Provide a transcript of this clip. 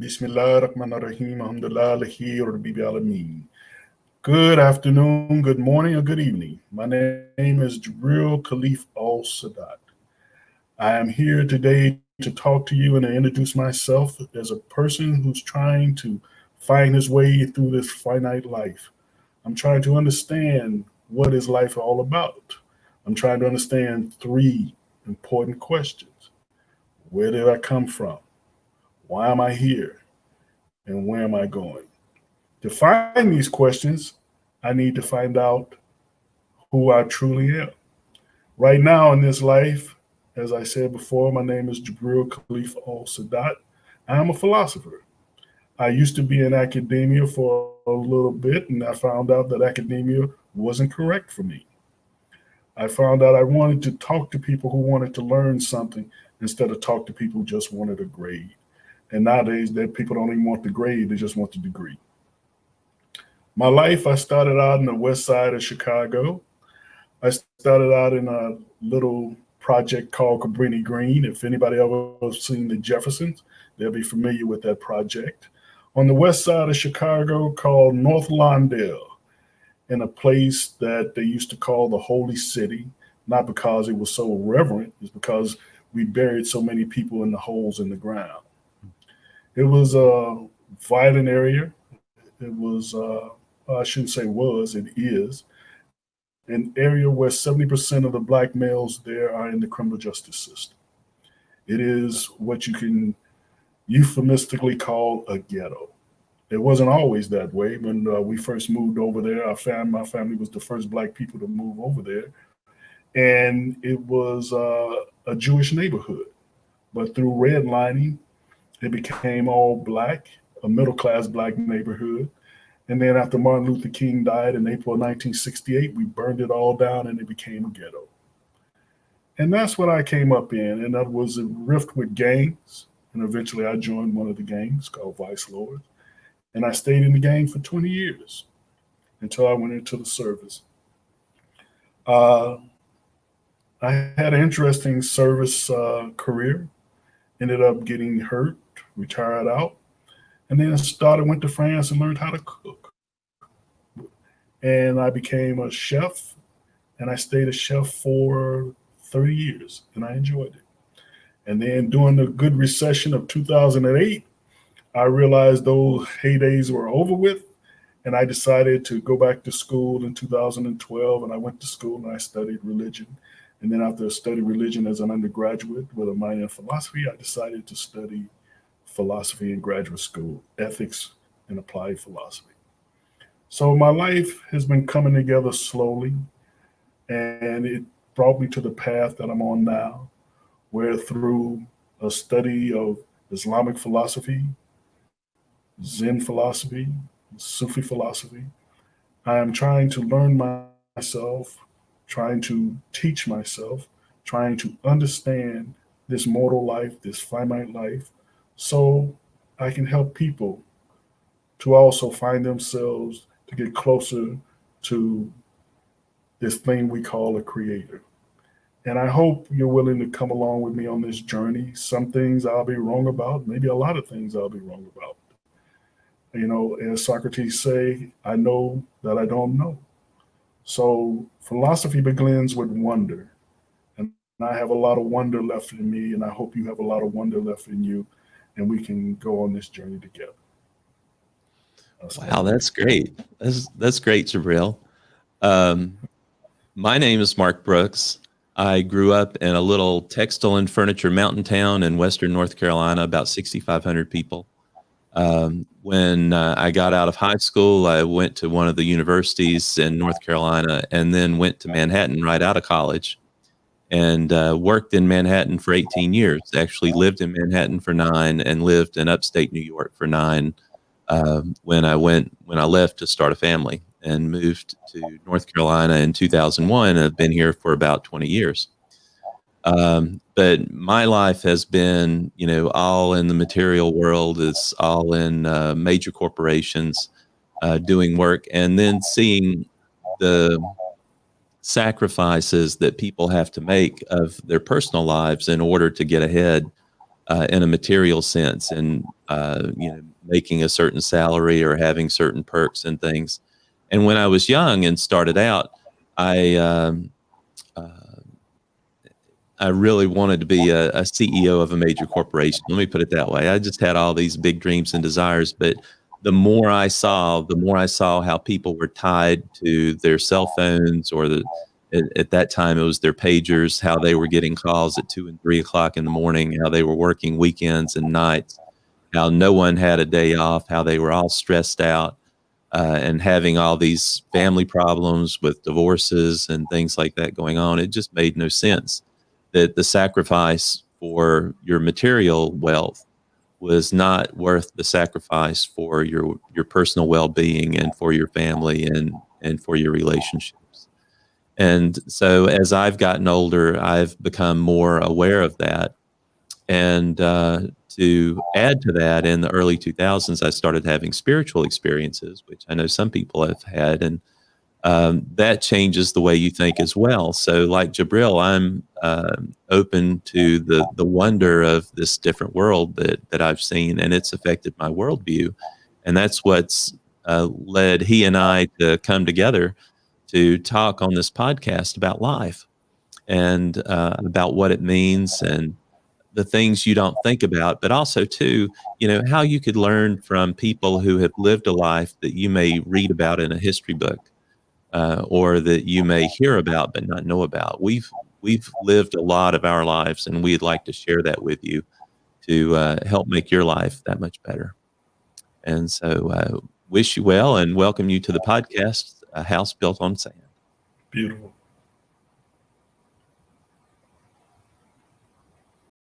Bismillahirrahmanirrahim. Alhamdulillah, Rabbil Alameen. Good afternoon, good morning, or good evening. My name is Jibril Khalif Al Sadat. I am here today to talk to you and to introduce myself as a person who's trying to find his way through this finite life. I'm trying to understand what is life all about. I'm trying to understand three important questions. Where did I come from? Why am I here? And where am I going? To find these questions, I need to find out who I truly am. Right now in this life, as I said before, my name is Jibril Khalif Al Sadat. I am a philosopher. I used to be in academia for a little bit, and I found out that academia wasn't correct for me. I found out I wanted to talk to people who wanted to learn something instead of talk to people who just wanted a grade. And nowadays, that people don't even want the grade; they just want the degree. My life, I started out in the west side of Chicago. I started out in a little project called Cabrini Green. If anybody ever seen the Jeffersons, they'll be familiar with that project. On the west side of Chicago, called North Lawndale, in a place that they used to call the Holy City, not because it was so reverent, it's because we buried so many people in the holes in the ground. It was a violent area. It was, I shouldn't say was, it is an area where 70% of the black males there are in the criminal justice system. It is what you can euphemistically call a ghetto. It wasn't always that way. When we first moved over there, my family was the first black people to move over there, and it was a Jewish neighborhood. But through redlining, it became all black, a middle class black neighborhood. And then after Martin Luther King died in April of 1968, we burned it all down and it became a ghetto. And that's what I came up in. And that was a rift with gangs. And eventually I joined one of the gangs called Vice Lords. And I stayed in the gang for 20 years until I went into the service. Uh, I had an interesting service career, ended up getting hurt, retired out, and then started, went to France and learned how to cook. And I became a chef, and I stayed a chef for 30 years, and I enjoyed it. And then during the good recession of 2008, I realized those heydays were over with, and I decided to go back to school in 2012. And I went to school and I studied religion. And then after I studied religion as an undergraduate with a minor in philosophy, I decided to study philosophy in graduate school, ethics and applied philosophy. So my life has been coming together slowly, and it brought me to the path that I'm on now, where through a study of Islamic philosophy, Zen philosophy, Sufi philosophy, I am trying to learn myself, trying to teach myself, trying to understand this mortal life, this finite life, so I can help people to also find themselves to get closer to this thing we call a creator. And I hope you're willing to come along with me on this journey. Some things I'll be wrong about, maybe a lot of things I'll be wrong about. You know, as Socrates say, I know that I don't know. So philosophy begins with wonder. And I have a lot of wonder left in me, and I hope you have a lot of wonder left in you, and we can go on this journey together. Wow, that's great. That's great, Jabril. Um, my name is Mark Brooks. I grew up in a little textile and furniture mountain town in western North Carolina, about 6,500 people. When I got out of high school, I went to one of the universities in North Carolina and then went to Manhattan right out of college and worked in Manhattan for 18 years. Actually lived in Manhattan for 9 and lived in upstate New York for 9 when I left to start a family and moved to North Carolina in 2001. I've been here for about 20 years. But my life has been, all in the material world. It's all in major corporations doing work, and then seeing the sacrifices that people have to make of their personal lives in order to get ahead in a material sense, and making a certain salary or having certain perks and things. And when I was young and started out, I uh, I really wanted to be a CEO of a major corporation. Let me put it that way. I just had all these big dreams and desires, but the more I saw how people were tied to their cell phones, or at that time it was their pagers, how they were getting calls at 2 and 3 o'clock in the morning, how they were working weekends and nights, how no one had a day off, how they were all stressed out, and having all these family problems with divorces and things like that going on. It just made no sense that the sacrifice for your material wealth was not worth the sacrifice for your personal well-being and for your family and for your relationships. And so as I've gotten older, I've become more aware of that. And to add to that, in the early 2000s, I started having spiritual experiences, which I know some people have had, and that changes the way you think as well. So, like Jibril, I'm open to the wonder of this different world that I've seen, and it's affected my worldview, and that's what's led he and I to come together to talk on this podcast about life, and about what it means, and the things you don't think about, but also too, how you could learn from people who have lived a life that you may read about in a history book, or that you may hear about but not know about. We've lived a lot of our lives, and we'd like to share that with you to help make your life that much better. And so, wish you well and welcome you to the podcast, A House Built on Sand. Beautiful.